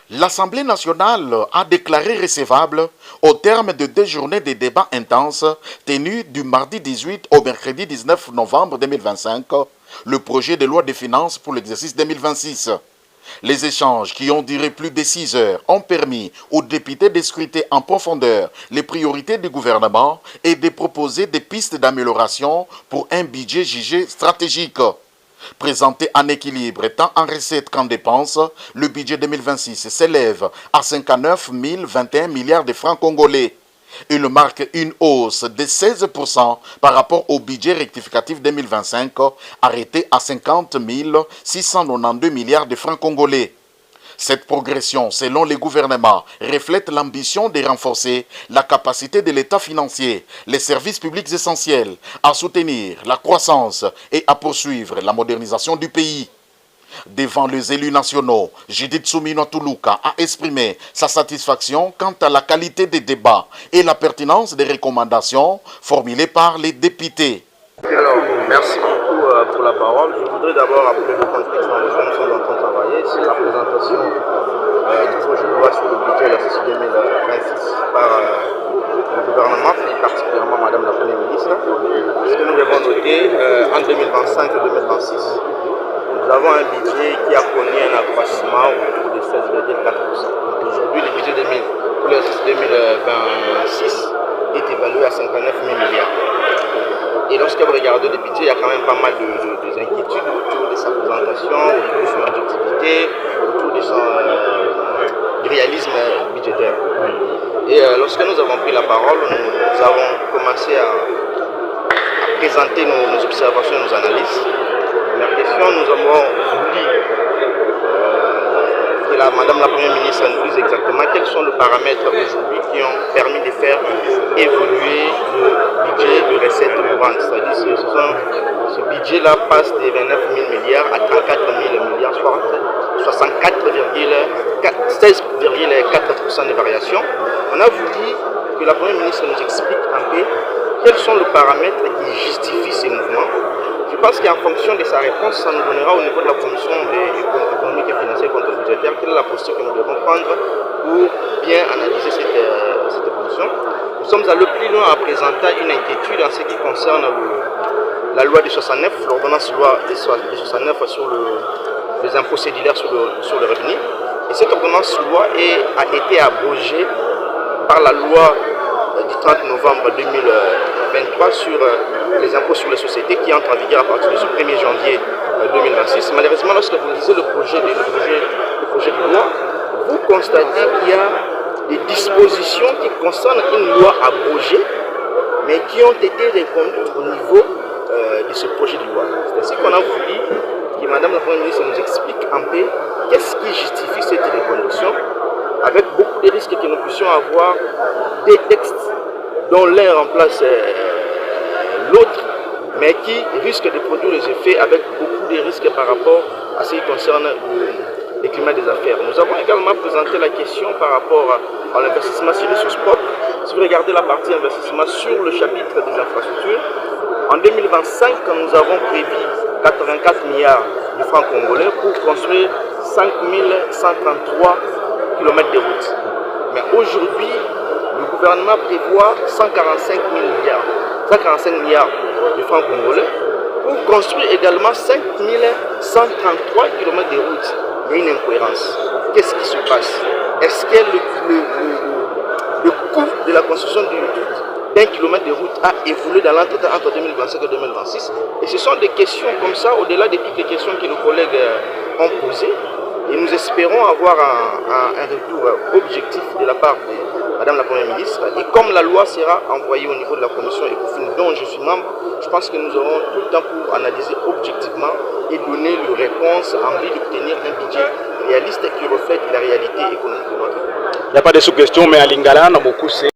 L'Assemblée nationale a déclaré recevable, au terme de 2 journées de débats intenses tenues du mardi 18 au mercredi 19 novembre 2025, le projet de loi de finances pour l'exercice 2026. Les échanges qui ont duré plus de 6 heures ont permis aux députés de scruter en profondeur les priorités du gouvernement et de proposer des pistes d'amélioration pour un budget jugé stratégique. Présenté en équilibre tant en recettes qu'en dépenses, le budget 2026 s'élève à 59 021 milliards de francs congolais. Il marque une hausse de 16% par rapport au budget rectificatif 2025 arrêté à 50 692 milliards de francs congolais. Cette progression, selon le gouvernement, reflète l'ambition de renforcer la capacité de l'État financier, les services publics essentiels, à soutenir la croissance et à poursuivre la modernisation du pays. Devant les élus nationaux, Judith Soumino Toulouka a exprimé sa satisfaction quant à la qualité des débats et la pertinence des recommandations formulées par les députés. Alors, merci beaucoup pour la parole. Je voudrais d'abord rappeler le contexte dans lequel nous sommes en train de travailler. C'est la présentation du projet de loi sur le budget de la session 2026 par le gouvernement, plus particulièrement Madame la Première ministre. Ce que nous devons noter, en 2025 et 2026, nous avons un budget qui a connu un accroissement autour de 16,4%. Aujourd'hui, le budget pour l'exercice 2026 est évalué à 59 000 milliards. Et lorsque vous regardez le budget, il y a quand même pas mal d'inquiétudes autour de sa présentation, autour de son objectivité, autour de son réalisme budgétaire. Et lorsque nous avons pris la parole, nous avons commencé à présenter nos observations et nos analyses. La question, nous avons voulu que Madame la Première ministre nous dise exactement quels sont les paramètres aujourd'hui qui ont permis de faire évoluer le budget de recettes courantes. C'est-à-dire que ce budget-là passe de 29 000 milliards à 34 000 milliards, soit 16,4% de variation. On a voulu que la Première ministre nous explique un peu quels sont les paramètres qui justifient ces mouvements. Je pense qu'en fonction de sa réponse, ça nous donnera au niveau de la Commission économique et financière et contrôle budgétaire quelle est la posture que nous devons prendre pour bien analyser cette évolution. Nous sommes allés plus loin en présentant une inquiétude en ce qui concerne la loi de 69, l'ordonnance loi de 69 sur les impôts cédulaires sur le revenu. Et cette ordonnance loi a été abrogée par la loi du 30 novembre 2023 sur les impôts sur les sociétés qui entrent en vigueur à partir du 1er janvier 2026. Malheureusement, lorsque vous lisez le projet de loi, vous constatez qu'il y a des dispositions qui concernent une loi abrogée, mais qui ont été reconduites au niveau de ce projet de loi. C'est ainsi qu'on a voulu que Madame la Première ministre nous explique un peu qu'est-ce qui justifie cette reconduction, avec beaucoup de risques que nous puissions avoir des textes dont l'un remplace l'autre, mais qui risquent de produire des effets avec beaucoup de risques par rapport à ce qui concerne le climat des affaires. Nous avons également présenté la question par rapport à l'investissement sur les ressources propres. Si vous regardez la partie investissement sur le chapitre des infrastructures, en 2025, nous avons prévu 84 milliards de francs congolais pour construire 5 133 km de routes. Mais aujourd'hui, le gouvernement prévoit 145 milliards de francs congolais pour construire également 5 133 km de routes. Il y a une incohérence. Qu'est-ce qui se passe? Est-ce que le coût de la construction d'un kilomètre de route a évolué dans l'entretien entre 2025 et 2026? Et ce sont des questions comme ça, au-delà de toutes les questions que nos collègues ont posées. Et nous espérons avoir un retour objectif de la part de Madame la Première ministre. Et comme la loi sera envoyée au niveau de la commission ECOFIN dont je suis membre, je pense que nous aurons tout le temps pour analyser objectivement et donner une réponse en vue d'obtenir un budget réaliste qui reflète la réalité économique de notre pays. Il n'y a pas de sous-question, mais à Lingala, on a beaucoup